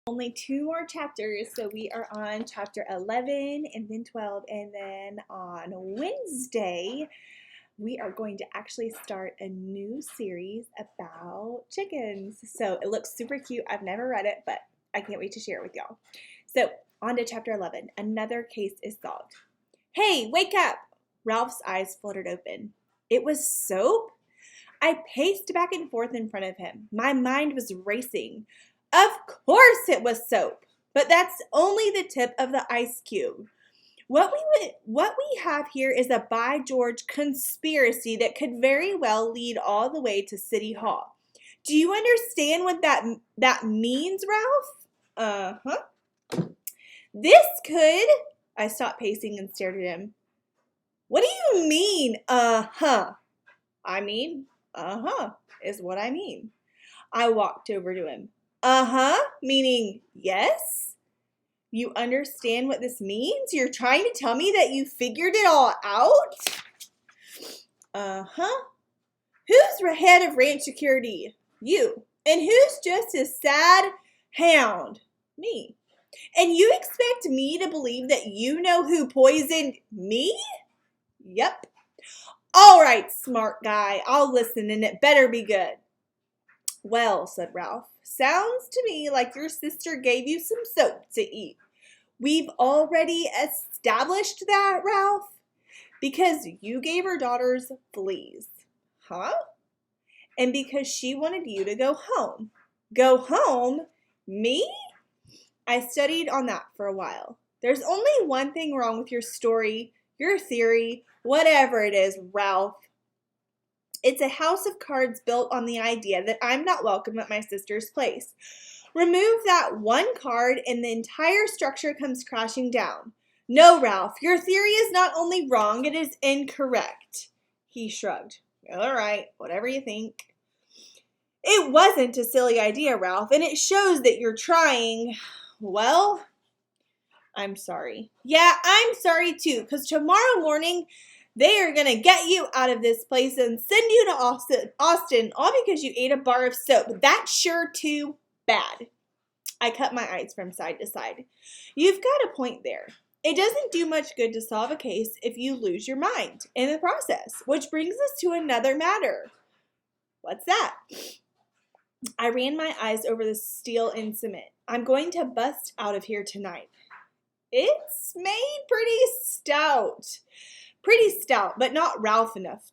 Only 2 more chapters, so we are on chapter 11 and then 12, and then on Wednesday we are going to actually start a new series about chickens. So it looks super cute. I've never read it, but I can't wait to share it with y'all. So on to chapter 11. Another case is solved. Hey, wake up! Ralph's eyes fluttered open. It was soap? I paced back and forth in front of him. My mind was racing. Of course it was soap, but that's only the tip of the ice cube. What we have here is a by George conspiracy that could very well lead all the way to City Hall. Do you understand what that means, Ralph? Uh-huh. This could... I stopped pacing and stared at him. What do you mean, uh-huh? I mean, uh-huh is what I mean. I walked over to him. Uh-huh, meaning yes? You understand what this means? You're trying to tell me that you figured it all out? Uh-huh. Who's head of ranch security? You. And who's just a sad hound? Me. And you expect me to believe that you know who poisoned me? Yep. All right, smart guy. I'll listen, and it better be good. Well, said Ralph, sounds to me like your sister gave you some soap to eat. We've already established that, Ralph, because you gave her daughters fleas. Huh? And because she wanted you to go home. Go home? Me? I studied on that for a while. There's only one thing wrong with your story, your theory, whatever it is, Ralph. It's a house of cards built on the idea that I'm not welcome at my sister's place. Remove that one card and the entire structure comes crashing down. No, Ralph, your theory is not only wrong, it is incorrect. He shrugged. All right, whatever you think. It wasn't a silly idea, Ralph, and it shows that you're trying. Well, I'm sorry. Yeah, I'm sorry too, because tomorrow morning they are going to get you out of this place and send you to Austin, all because you ate a bar of soap. That's sure too bad. I cut my eyes from side to side. You've got a point there. It doesn't do much good to solve a case if you lose your mind in the process, which brings us to another matter. What's that? I ran my eyes over the steel and cement. I'm going to bust out of here tonight. It's made pretty stout. Pretty stout, but not Ralph enough.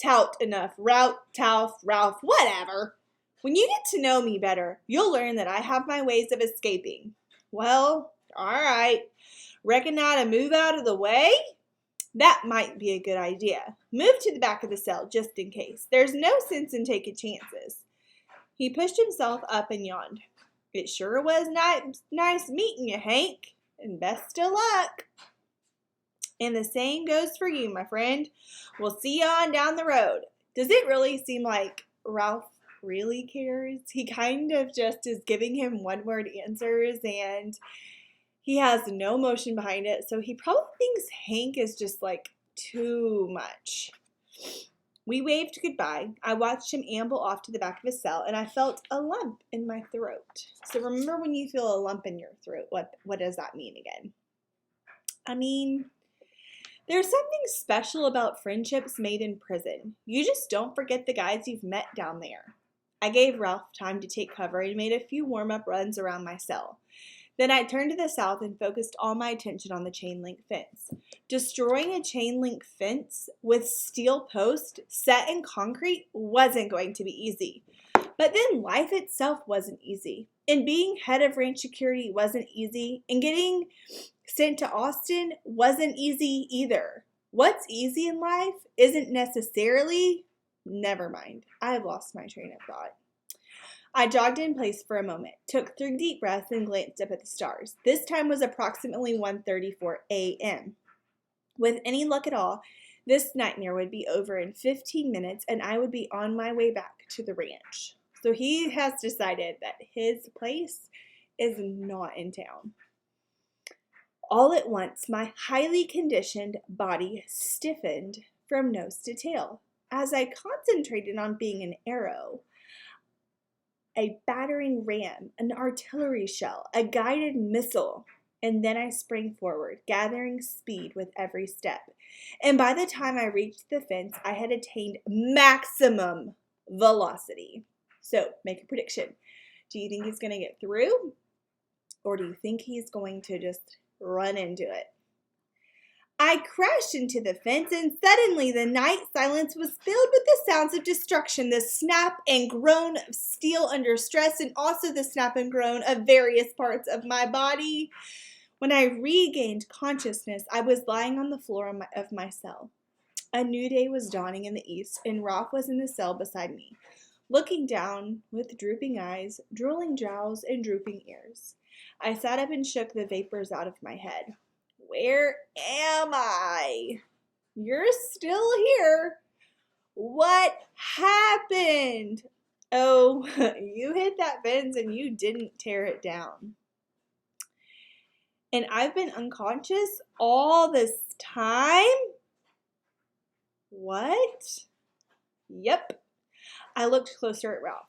Tout enough. Ralph, whatever. When you get to know me better, you'll learn that I have my ways of escaping. Well, all right. Reckon now to move out of the way? That might be a good idea. Move to the back of the cell, just in case. There's no sense in taking chances. He pushed himself up and yawned. It sure was nice meeting you, Hank, and best of luck. And the same goes for you, my friend. We'll see you on down the road. Does it really seem like Ralph really cares? He kind of just is giving him one-word answers, and he has no emotion behind it, so he probably thinks Hank is just like too much. We waved goodbye. I watched him amble off to the back of his cell, and I felt a lump in my throat. So remember when you feel a lump in your throat, what does that mean again? I mean, there's something special about friendships made in prison. You just don't forget the guys you've met down there. I gave Ralph time to take cover and made a few warm-up runs around my cell. Then I turned to the south and focused all my attention on the chain link fence. Destroying a chain link fence with steel posts set in concrete wasn't going to be easy. But then life itself wasn't easy. And being head of ranch security wasn't easy. And getting sent to Austin wasn't easy either. What's easy in life isn't necessarily... Never mind. I've lost my train of thought. I jogged in place for a moment, took 3 deep breaths, and glanced up at the stars. This time was approximately 1:34 a.m. With any luck at all, this nightmare would be over in 15 minutes, and I would be on my way back to the ranch. So he has decided that his place is not in town. All at once, my highly conditioned body stiffened from nose to tail. As I concentrated on being an arrow, a battering ram, an artillery shell, a guided missile. And then I sprang forward, gathering speed with every step. And by the time I reached the fence, I had attained maximum velocity. So, make a prediction. Do you think he's going to get through? Or do you think he's going to just run into it? I crashed into the fence, and suddenly the night silence was filled with the sounds of destruction, the snap and groan of steel under stress, and also the snap and groan of various parts of my body. When I regained consciousness, I was lying on the floor of my cell. A new day was dawning in the east, and Ralph was in the cell beside me, looking down with drooping eyes, drooling brows, and drooping ears. I sat up and shook the vapors out of my head. Where am I? You're still here. What happened? Oh, you hit that fence and you didn't tear it down. And I've been unconscious all this time? What? Yep. I looked closer at Ralph.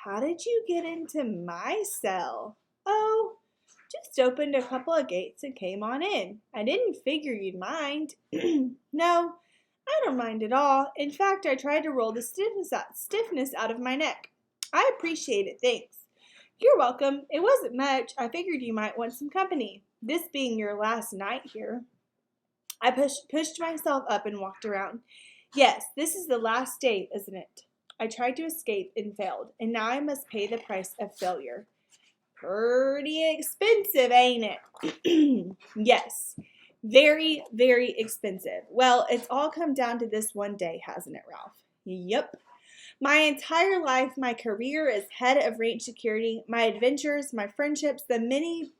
How did you get into my cell? Oh, just opened a couple of gates and came on in. I didn't figure you'd mind. No, I don't mind at all. In fact, I tried to roll the stiffness out of my neck. I appreciate it, thanks. You're welcome. It wasn't much. I figured you might want some company. This being your last night here. I pushed myself up and walked around. Yes, this is the last day, isn't it? I tried to escape and failed, and now I must pay the price of failure. Pretty expensive, ain't it? Yes, very, very expensive. Well, it's all come down to this one day, hasn't it, Ralph? Yep. My entire life, my career as head of range security, my adventures, my friendships, the many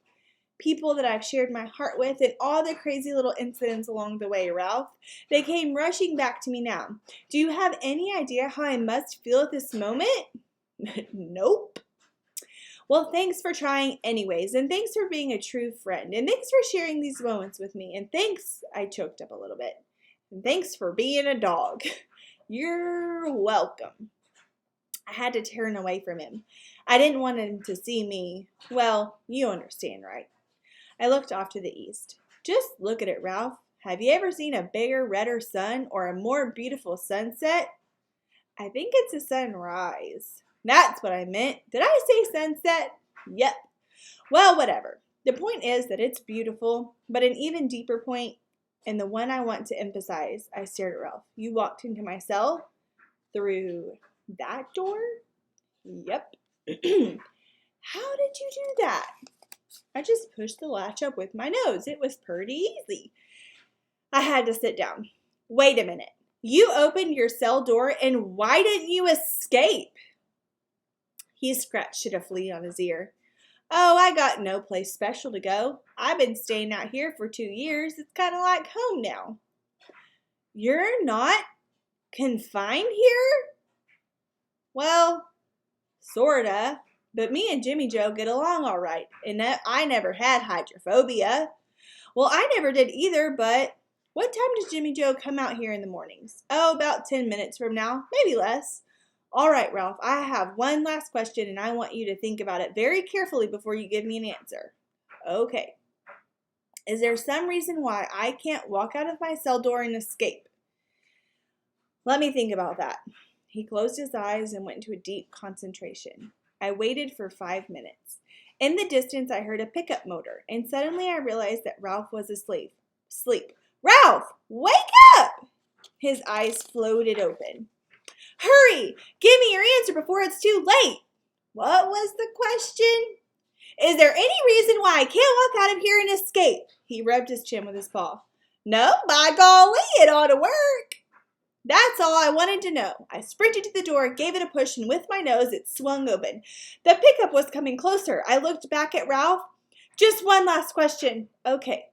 people that I've shared my heart with, and all the crazy little incidents along the way, Ralph. They came rushing back to me now. Do you have any idea how I must feel at this moment? Nope. Well, thanks for trying anyways, and thanks for being a true friend, and thanks for sharing these moments with me, and thanks, I choked up a little bit, and thanks for being a dog. You're welcome. I had to turn away from him. I didn't want him to see me. Well, you understand, right? I looked off to the east. Just look at it, Ralph. Have you ever seen a bigger, redder sun or a more beautiful sunset? I think it's a sunrise. That's what I meant. Did I say sunset? Yep. Well, whatever. The point is that it's beautiful, but an even deeper point, and the one I want to emphasize, I stared at Ralph. You walked into my cell through that door? Yep. How did you do that? I just pushed the latch up with my nose. It was pretty easy. I had to sit down. Wait a minute. You opened your cell door, and why didn't you escape? He scratched at a flea on his ear. Oh, I got no place special to go. I've been staying out here for 2 years. It's kind of like home now. You're not confined here? Well, sorta. But me and Jimmy Joe get along all right, and I never had hydrophobia. Well, I never did either, but what time does Jimmy Joe come out here in the mornings? Oh, about 10 minutes from now, maybe less. All right, Ralph, I have one last question, and I want you to think about it very carefully before you give me an answer. Okay. Is there some reason why I can't walk out of my cell door and escape? Let me think about that. He closed his eyes and went into a deep concentration. I waited for 5 minutes. In the distance, I heard a pickup motor, and suddenly I realized that Ralph was asleep. Ralph, wake up! His eyes floated open. Hurry! Give me your answer before it's too late. What was the question? Is there any reason why I can't walk out of here and escape? He rubbed his chin with his paw. No, by golly, it ought to work. That's all I wanted to know. I sprinted to the door, gave it a push, and with my nose, it swung open. The pickup was coming closer. I looked back at Ralph. Just one last question. Okay.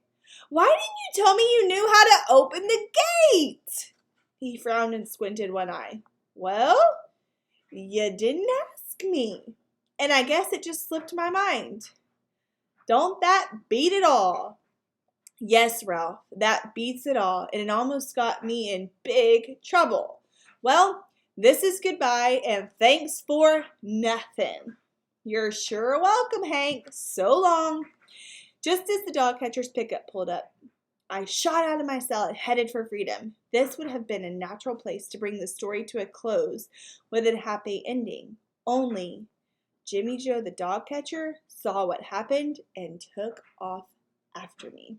Why didn't you tell me you knew how to open the gate? He frowned and squinted one eye. Well, you didn't ask me. And I guess it just slipped my mind. Don't that beat it all? Yes, Ralph, that beats it all, and it almost got me in big trouble. Well, This is goodbye and thanks for nothing. You're sure welcome, Hank. So long. Just as the dog catcher's pickup pulled up, I shot out of my cell and headed for freedom. This would have been a natural place to bring the story to a close with a happy ending. Only Jimmy Joe the dog catcher saw what happened and took off after me.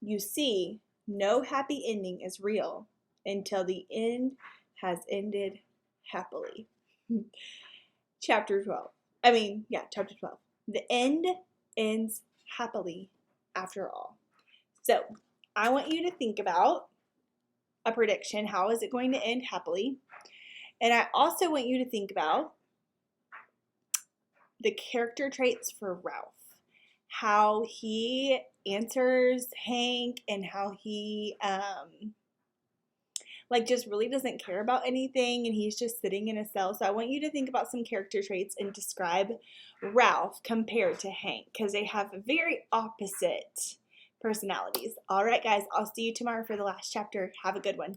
You see, no happy ending is real until the end has ended happily. Chapter 12. Chapter 12. The end ends happily after all. So, I want you to think about a prediction. How is it going to end happily? And I also want you to think about the character traits for Ralph. How he answers Hank and how he just really doesn't care about anything and he's just sitting in a cell. So I want you to think about some character traits and describe Ralph compared to Hank because they have very opposite personalities. All right, guys, I'll see you tomorrow for the last chapter. Have a good one.